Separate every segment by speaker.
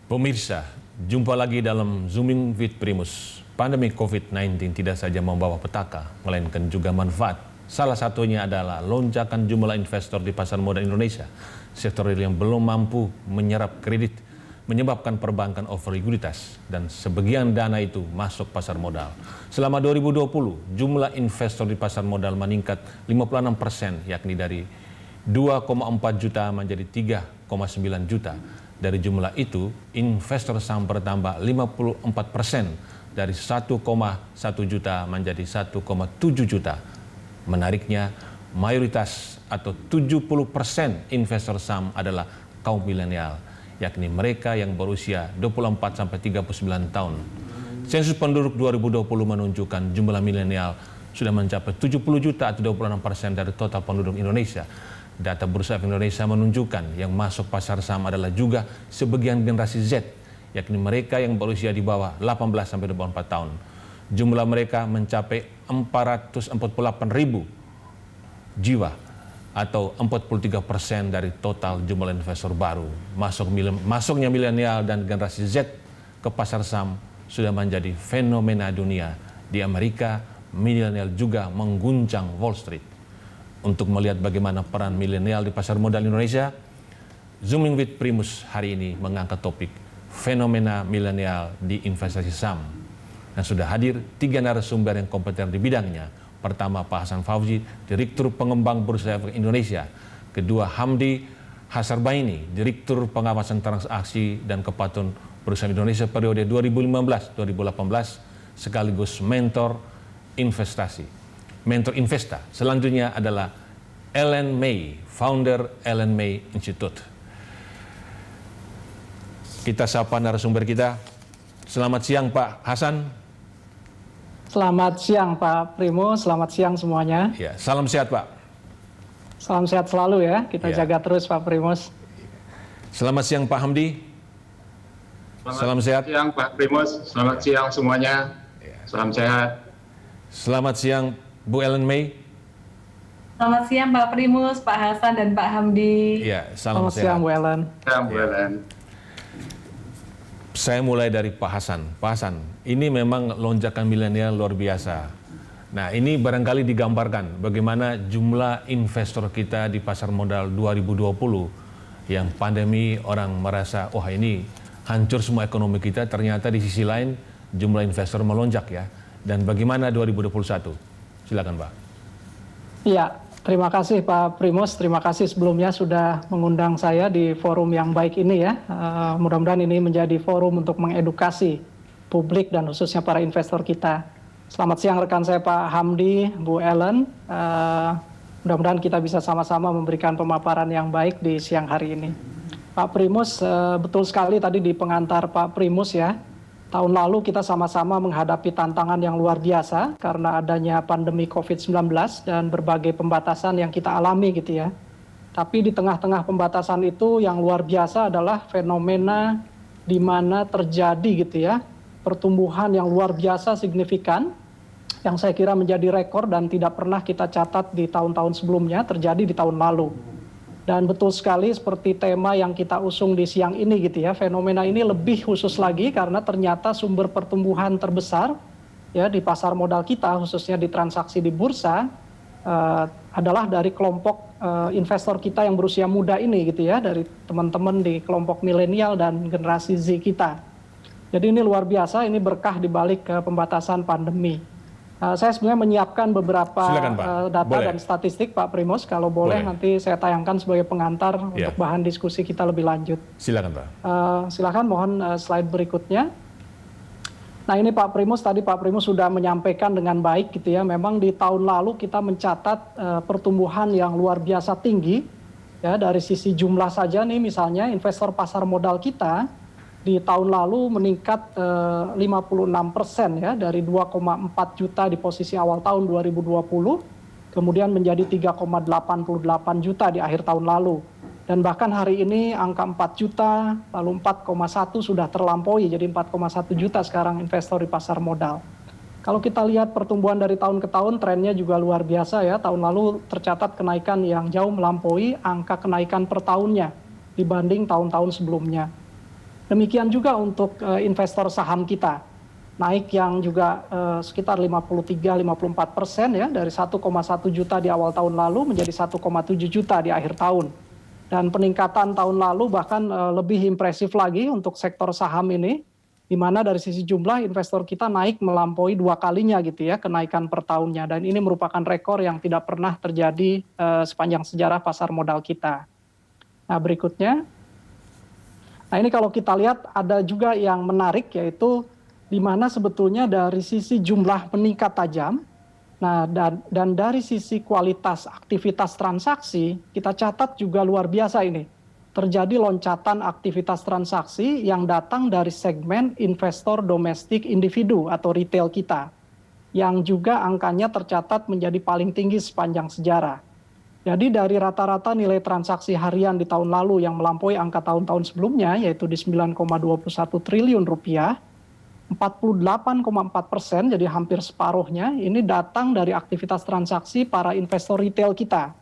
Speaker 1: Pemirsa, jumpa lagi dalam Zooming with Primus. Pandemi COVID-19 tidak saja membawa petaka, melainkan juga manfaat. Salah satunya adalah lonjakan jumlah investor di pasar modal Indonesia. Sektor real yang belum mampu menyerap kredit, menyebabkan perbankan over likuiditas, dan sebagian dana itu masuk pasar modal. Selama 2020, jumlah investor di pasar modal meningkat 56%, yakni dari 2,4 juta menjadi 3,9 juta. Dari jumlah itu, investor saham bertambah 54% dari 1,1 juta menjadi 1,7 juta. Menariknya, mayoritas atau 70% investor saham adalah kaum milenial, yakni mereka yang berusia 24-39 tahun. Sensus penduduk 2020 menunjukkan jumlah milenial sudah mencapai 70 juta atau 26% dari total penduduk Indonesia. Data Bursa Efek Indonesia menunjukkan yang masuk pasar saham adalah juga sebagian generasi Z, yakni mereka yang berusia di bawah 18-24 tahun. Jumlah mereka mencapai 448.000 jiwa atau 43% dari total jumlah investor baru. Masuknya milenial dan generasi Z ke pasar saham sudah menjadi fenomena dunia. Di Amerika, milenial juga mengguncang Wall Street. Untuk melihat bagaimana peran milenial di pasar modal Indonesia, Zooming with Primus hari ini mengangkat topik fenomena milenial di investasi saham. Dan sudah hadir 3 narasumber yang kompeten di bidangnya. Pertama, Pak Hasan Fauzi, Direktur Pengembang Bursa Efek Indonesia. Kedua, Hamdi Hasarbaini, Direktur Pengawasan Transaksi dan Kepatuhan Bursa Indonesia periode 2015-2018, sekaligus mentor investasi. Mentor Investa. Selanjutnya adalah Ellen May, founder Ellen May Institute. Kita sapa narasumber kita. Selamat siang Pak Hasan.
Speaker 2: Selamat siang Pak Primo, selamat siang semuanya.
Speaker 1: Ya, salam sehat Pak.
Speaker 2: Salam sehat selalu ya, kita jaga terus Pak Primus.
Speaker 1: Selamat siang Pak Hamdi. Salam sehat.
Speaker 3: Selamat siang Pak Primus, selamat siang semuanya. Salam sehat.
Speaker 1: Selamat siang Bu Ellen May.
Speaker 4: Selamat siang Pak Primus, Pak Hasan, dan Pak Hamdi.
Speaker 1: Ya, salam
Speaker 2: Selamat
Speaker 1: sehat.
Speaker 2: siang Bu Ellen.
Speaker 3: Siang Bu Ellen.
Speaker 1: Saya mulai dari Pak Hasan. Pak Hasan, ini memang lonjakan milenial luar biasa. Nah, ini barangkali digambarkan bagaimana jumlah investor kita di pasar modal 2020 yang pandemi orang merasa, wah ini hancur semua ekonomi kita, ternyata di sisi lain jumlah investor melonjak ya. Dan bagaimana 2021? Silakan Pak.
Speaker 2: Iya, terima kasih Pak Primus, terima kasih sebelumnya sudah mengundang saya di forum yang baik ini ya. Mudah-mudahan ini menjadi forum untuk mengedukasi publik dan khususnya para investor kita. Selamat siang rekan saya Pak Hamdi, Bu Ellen. Mudah-mudahan kita bisa sama-sama memberikan pemaparan yang baik di siang hari ini. Pak Primus, betul sekali tadi di pengantar Pak Primus ya. Tahun lalu kita sama-sama menghadapi tantangan yang luar biasa karena adanya pandemi COVID-19 dan berbagai pembatasan yang kita alami gitu ya. Tapi di tengah-tengah pembatasan itu yang luar biasa adalah fenomena di mana terjadi gitu ya, pertumbuhan yang luar biasa signifikan yang saya kira menjadi rekor dan tidak pernah kita catat di tahun-tahun sebelumnya, terjadi di tahun lalu. Dan betul sekali seperti tema yang kita usung di siang ini gitu ya, fenomena ini lebih khusus lagi karena ternyata sumber pertumbuhan terbesar ya di pasar modal kita, khususnya di transaksi di bursa, adalah dari kelompok investor kita yang berusia muda ini gitu ya, dari teman-teman di kelompok milenial dan generasi Z kita. Jadi ini luar biasa, ini berkah di balik pembatasan pandemi. Saya sebenarnya menyiapkan beberapa data
Speaker 1: boleh.
Speaker 2: dan statistik Pak Primus, kalau boleh nanti saya tayangkan sebagai pengantar untuk bahan diskusi kita lebih lanjut.
Speaker 1: Silakan Pak.
Speaker 2: Silakan, mohon slide berikutnya. Nah ini Pak Primus, tadi Pak Primus sudah menyampaikan dengan baik gitu ya, memang di tahun lalu kita mencatat pertumbuhan yang luar biasa tinggi, ya dari sisi jumlah saja nih misalnya investor pasar modal kita, di tahun lalu meningkat 56% ya, dari 2,4 juta di posisi awal tahun 2020, kemudian menjadi 3,88 juta di akhir tahun lalu. Dan bahkan hari ini angka 4 juta, lalu 4,1 sudah terlampaui, jadi 4,1 juta sekarang investor di pasar modal. Kalau kita lihat pertumbuhan dari tahun ke tahun, trennya juga luar biasa ya. Tahun lalu tercatat kenaikan yang jauh melampaui angka kenaikan per tahunnya dibanding tahun-tahun sebelumnya. Demikian juga untuk investor saham kita, naik yang juga sekitar 53-54% ya, dari 1,1 juta di awal tahun lalu menjadi 1,7 juta di akhir tahun. Dan peningkatan tahun lalu bahkan lebih impresif lagi untuk sektor saham ini, di mana dari sisi jumlah investor kita naik melampaui 2 kalinya gitu ya, kenaikan per tahunnya. Dan ini merupakan rekor yang tidak pernah terjadi sepanjang sejarah pasar modal kita. Nah berikutnya, nah ini kalau kita lihat ada juga yang menarik, yaitu di mana sebetulnya dari sisi jumlah meningkat tajam, nah dan dari sisi kualitas aktivitas transaksi, kita catat juga luar biasa ini. Terjadi loncatan aktivitas transaksi yang datang dari segmen investor domestik individu atau retail kita, yang juga angkanya tercatat menjadi paling tinggi sepanjang sejarah. Jadi dari rata-rata nilai transaksi harian di tahun lalu yang melampaui angka tahun-tahun sebelumnya, yaitu di 9,21 triliun rupiah, 48,4%, jadi hampir separuhnya, ini datang dari aktivitas transaksi para investor retail kita.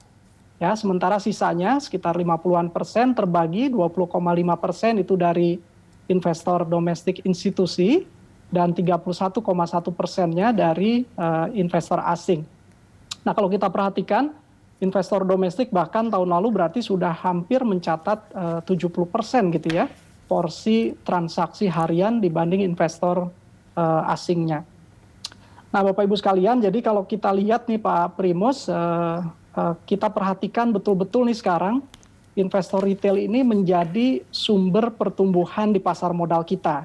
Speaker 2: Ya, sementara sisanya sekitar 50-an% terbagi, 20,5% itu dari investor domestik institusi dan 31,1%-nya dari investor asing. Nah, kalau kita perhatikan investor domestik bahkan tahun lalu berarti sudah hampir mencatat 70% gitu ya, porsi transaksi harian dibanding investor asingnya. Nah, Bapak Ibu sekalian, jadi kalau kita lihat nih Pak Primus, kita perhatikan betul-betul nih sekarang investor retail ini menjadi sumber pertumbuhan di pasar modal kita,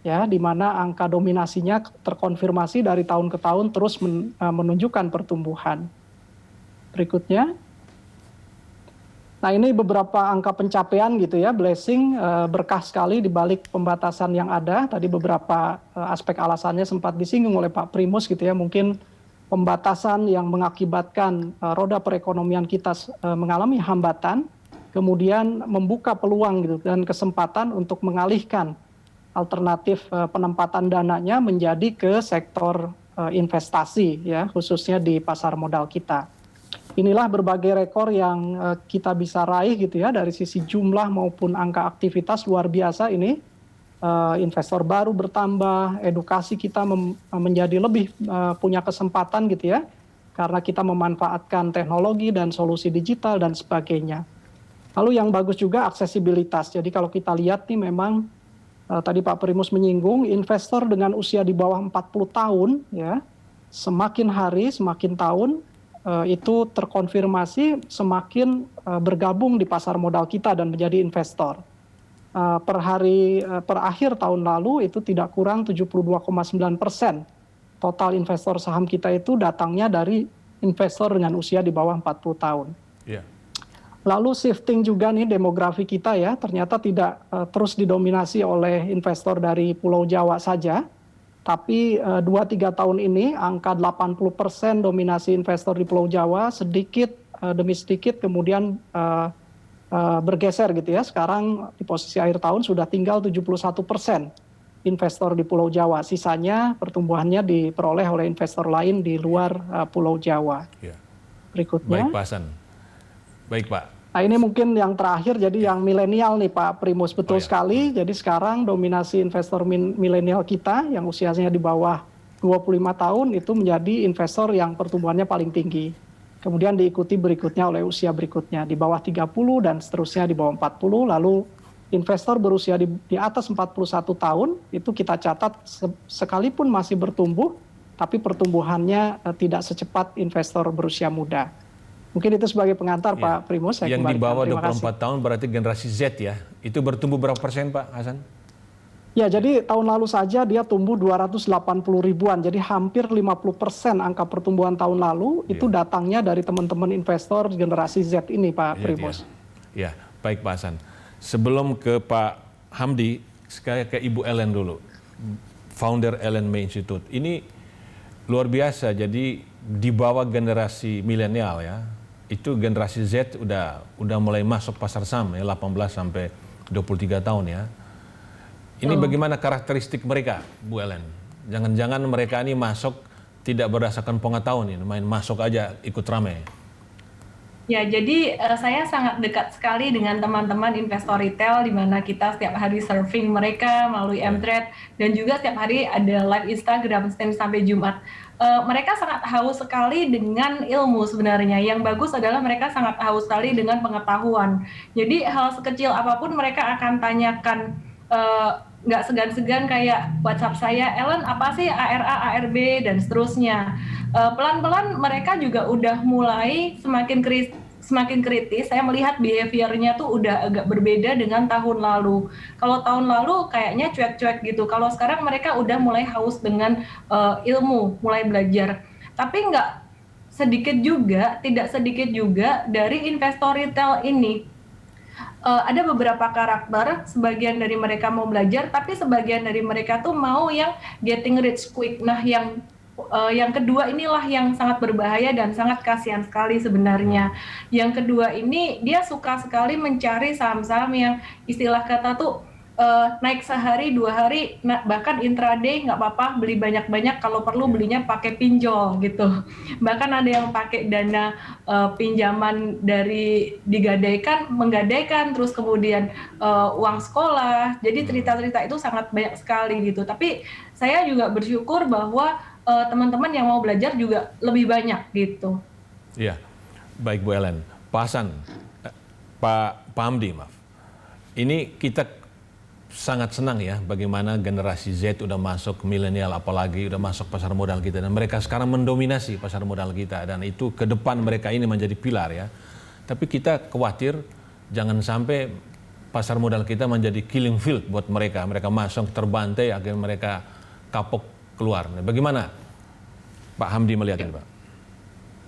Speaker 2: ya, di mana angka dominasinya terkonfirmasi dari tahun ke tahun terus menunjukkan pertumbuhan. Berikutnya, nah ini beberapa angka pencapaian gitu ya, blessing, berkah sekali di balik pembatasan yang ada. Tadi beberapa aspek alasannya sempat disinggung oleh Pak Primus gitu ya, mungkin pembatasan yang mengakibatkan roda perekonomian kita mengalami hambatan, kemudian membuka peluang gitu dan kesempatan untuk mengalihkan alternatif penempatan dananya menjadi ke sektor investasi ya, khususnya di pasar modal kita. Inilah berbagai rekor yang kita bisa raih gitu ya, dari sisi jumlah maupun angka aktivitas luar biasa ini. Investor baru bertambah, edukasi kita menjadi lebih punya kesempatan gitu ya, karena kita memanfaatkan teknologi dan solusi digital dan sebagainya. Lalu yang bagus juga aksesibilitas. Jadi kalau kita lihat nih memang tadi Pak Primus menyinggung, investor dengan usia di bawah 40 tahun ya, semakin hari semakin tahun itu terkonfirmasi semakin bergabung di pasar modal kita dan menjadi investor. Per akhir tahun lalu itu tidak kurang 72,9% total investor saham kita itu datangnya dari investor dengan usia di bawah 40 tahun. Yeah. Lalu shifting juga nih demografi kita ya, ternyata tidak terus didominasi oleh investor dari Pulau Jawa saja, tapi 2-3 tahun ini angka 80% dominasi investor di Pulau Jawa sedikit demi sedikit kemudian bergeser gitu ya. Sekarang di posisi akhir tahun sudah tinggal 71% investor di Pulau Jawa. Sisanya pertumbuhannya diperoleh oleh investor lain di luar Pulau Jawa. Ya. Berikutnya.
Speaker 1: Baik Pak Hasan. Baik Pak.
Speaker 2: Nah ini mungkin yang terakhir, jadi yang milenial nih Pak Primus. Betul sekali. Jadi sekarang dominasi investor milenial kita yang usianya di bawah 25 tahun itu menjadi investor yang pertumbuhannya paling tinggi. Kemudian diikuti berikutnya oleh usia berikutnya di bawah 30 dan seterusnya di bawah 40. Lalu investor berusia di atas 41 tahun itu kita catat sekalipun masih bertumbuh, tapi pertumbuhannya tidak secepat investor berusia muda. Mungkin itu sebagai pengantar ya. Pak Primus.
Speaker 1: Yang di bawah 24 tahun berarti generasi Z ya. Itu bertumbuh berapa persen Pak Hasan?
Speaker 2: Ya, jadi tahun lalu saja dia tumbuh 280 ribuan, jadi hampir 50% angka pertumbuhan tahun lalu itu datangnya dari teman-teman investor generasi Z ini Pak Primus.
Speaker 1: Ya, baik Pak Hasan. Sebelum ke Pak Hamdi, sekali ke Ibu Ellen dulu, founder Ellen May Institute. Ini luar biasa, jadi di bawah generasi milenial ya, itu generasi Z udah mulai masuk pasar saham ya, 18 sampai 23 tahun ya. Ini bagaimana karakteristik mereka, Bu Ellen? Jangan-jangan mereka ini masuk tidak berdasarkan pengetahuan ini, main masuk aja ikut ramai.
Speaker 4: Ya, jadi saya sangat dekat sekali dengan teman-teman investor retail di mana kita setiap hari surfing mereka melalui Mtrade dan juga setiap hari ada live Instagram Senin sampai Jumat. Mereka sangat haus sekali dengan ilmu sebenarnya. Yang bagus adalah mereka sangat haus sekali dengan pengetahuan. Jadi hal sekecil apapun mereka akan tanyakan, nggak segan-segan kayak WhatsApp saya, Ellen apa sih ARA, ARB dan seterusnya. Pelan-pelan mereka juga udah mulai semakin kritis. Saya melihat behaviornya tuh udah agak berbeda dengan tahun lalu. Kalau tahun lalu kayaknya cuek-cuek gitu. Kalau sekarang mereka udah mulai haus dengan ilmu, mulai belajar. Tapi tidak sedikit juga dari investor retail ini. Ada beberapa karakter, sebagian dari mereka mau belajar, tapi sebagian dari mereka tuh mau yang getting rich quick. Nah, yang kedua inilah yang sangat berbahaya dan sangat kasihan sekali sebenarnya. Yang kedua ini dia suka sekali mencari saham-saham yang istilah kata tuh naik sehari, 2 hari, bahkan intraday nggak apa-apa, beli banyak-banyak, kalau perlu belinya pakai pinjol gitu. Bahkan ada yang pakai dana pinjaman dari menggadaikan, terus kemudian uang sekolah. Jadi cerita-cerita itu sangat banyak sekali gitu. Tapi saya juga bersyukur bahwa teman-teman yang mau belajar juga lebih banyak gitu.
Speaker 1: Iya, baik Bu Ellen. Pak Hasan, Pak Hamdi, maaf. Ini kita sangat senang ya bagaimana generasi Z udah masuk milenial, apalagi udah masuk pasar modal kita, dan mereka sekarang mendominasi pasar modal kita, dan itu ke depan mereka ini menjadi pilar ya. Tapi kita khawatir jangan sampai pasar modal kita menjadi killing field buat mereka. Mereka masuk terbantai, akhirnya mereka kapok keluar. Nah, bagaimana Pak Hamdi melihat ini, Pak?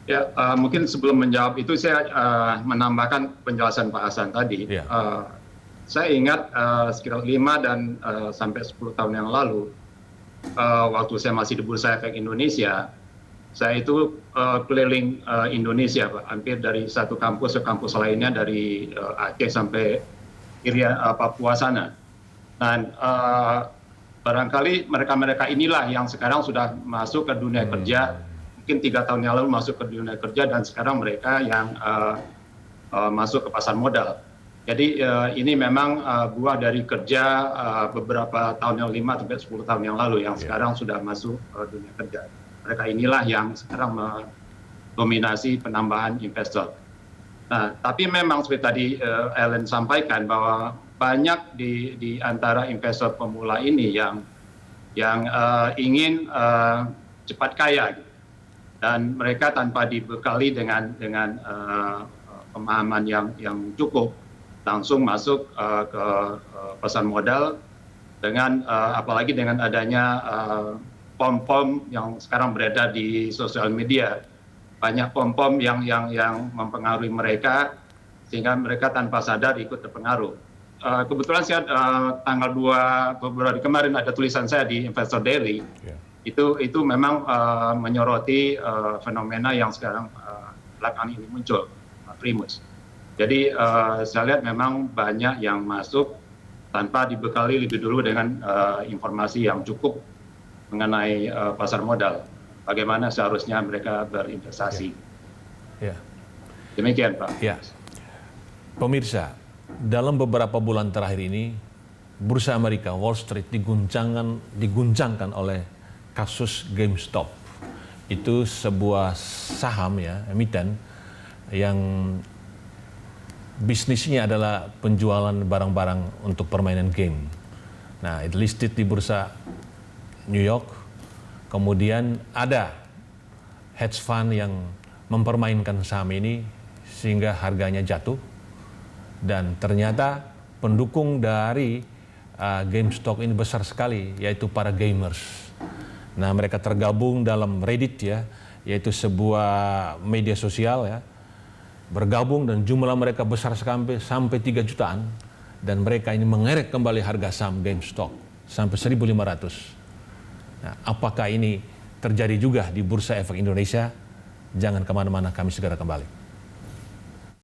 Speaker 3: Ya, mungkin sebelum menjawab itu saya menambahkan penjelasan Pak Hasan tadi.
Speaker 1: Ya.
Speaker 3: Saya ingat sekitar 5 dan sampai 10 tahun yang lalu, waktu saya masih di Bursa Efek Indonesia, saya itu keliling Indonesia, Pak, hampir dari satu kampus ke kampus lainnya, dari Aceh sampai Papua sana. Dan barangkali mereka-mereka inilah yang sekarang sudah masuk ke dunia kerja, mungkin 3 tahun yang lalu masuk ke dunia kerja, dan sekarang mereka yang masuk ke pasar modal. Jadi ini memang buah dari kerja beberapa tahun yang 5 sampai 10 tahun yang lalu yang sekarang sudah masuk dunia kerja. Mereka inilah yang sekarang mendominasi penambahan investor. Nah, tapi memang seperti tadi Ellen sampaikan bahwa banyak di antara investor pemula ini yang ingin cepat kaya, gitu. Dan mereka tanpa dibekali dengan pemahaman yang cukup, langsung masuk ke pasar modal dengan apalagi dengan adanya pom-pom yang sekarang beredar di sosial media. Banyak pom-pom yang mempengaruhi mereka sehingga mereka tanpa sadar ikut terpengaruh. Kebetulan saya tanggal 2 Februari kemarin ada tulisan saya di Investor Daily. Itu memang menyoroti fenomena yang sekarang belakangan ini muncul, Primus. Jadi saya lihat memang banyak yang masuk tanpa dibekali lebih dulu dengan informasi yang cukup mengenai pasar modal. Bagaimana seharusnya mereka berinvestasi.
Speaker 1: Ya.
Speaker 3: Demikian, Pak.
Speaker 1: Ya. Pemirsa, dalam beberapa bulan terakhir ini, Bursa Amerika, Wall Street diguncangkan oleh kasus GameStop. Itu sebuah saham ya, emiten yang bisnisnya adalah penjualan barang-barang untuk permainan game. Nah, itu listed di bursa New York. Kemudian ada hedge fund yang mempermainkan saham ini sehingga harganya jatuh. Dan ternyata pendukung dari GameStop ini besar sekali, yaitu para gamers. Nah, mereka tergabung dalam Reddit ya, yaitu sebuah media sosial ya. Bergabung dan jumlah mereka besar sampai 3 jutaan, dan mereka ini mengerek kembali harga saham GameStop sampai 1.500. Nah, apakah ini terjadi juga di Bursa Efek Indonesia? Jangan kemana-mana, kami segera kembali.